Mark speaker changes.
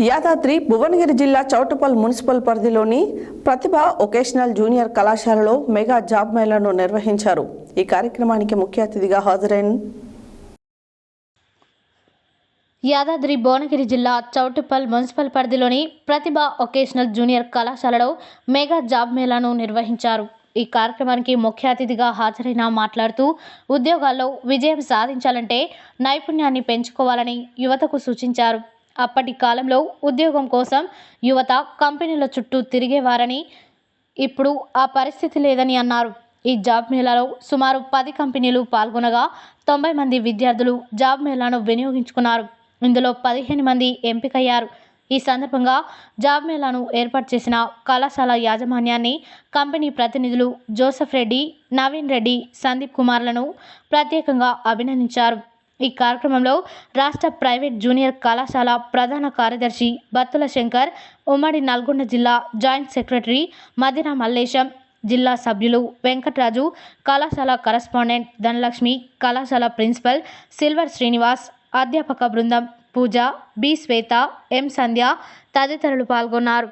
Speaker 1: యాదాద్రి భువనగిరి జిల్లా చౌటుప్పల్ మున్సిపల్ పరిధిలోని ప్రతిభ vocational junior కళాశాలలో మెగా జాబ్ మేళాను నిర్వహించారు. ఈ కార్యక్రమానికి ముఖ్య అతిథిగా హాజరైన
Speaker 2: యాదాద్రి భువనగిరి జిల్లా చౌటుప్పల్ మున్సిపల్ పరిధిలోని ప్రతిభ వొకేషనల్ జూనియర్ కళాశాలలో మెగా జాబ్ మేళాను నిర్వహించారు. ఈ కార్యక్రమానికి ముఖ్య అతిథిగా హాజరైన మాట్లాడుతూ ఉద్యోగాల్లో విజయం సాధించాలంటే నైపుణ్యాన్ని పెంచుకోవాలని యువతకు సూచించారు. అప్పటి కాలంలో ఉద్యోగం కోసం యువత కంపెనీల చుట్టూ తిరిగేవారని, ఇప్పుడు ఆ పరిస్థితి లేదని అన్నారు. ఈ జాబ్ మేళాలో సుమారు 10 కంపెనీలు పాల్గొనగా 90 మంది విద్యార్థులు జాబ్ మేళాను వినియోగించుకున్నారు. ఇందులో 15 మంది ఎంపికయ్యారు. ఈ సందర్భంగా జాబ్ మేళాను ఏర్పాటు చేసిన కళాశాల యాజమాన్యాన్ని, కంపెనీ ప్రతినిధులు జోసెఫ్ రెడ్డి, నవీన్ రెడ్డి, సందీప్ కుమార్లను ప్రత్యేకంగా అభినందించారు. ఈ కార్యక్రమంలో రాష్ట్ర ప్రైవేట్ జూనియర్ కళాశాల ప్రధాన కార్యదర్శి బత్తుల శంకర్, ఉమ్మడి నల్గొండ జిల్లా జాయింట్ సెక్రటరీ మదిన మల్లేశం, జిల్లా సభ్యులు వెంకట్రాజు, కళాశాల కరస్పాండెంట్ ధనలక్ష్మి, కళాశాల ప్రిన్సిపల్ సిల్వర్ శ్రీనివాస్, అధ్యాపక బృందం పూజ, బి శ్వేత, ఎం సంధ్య తదితరులు పాల్గొన్నారు.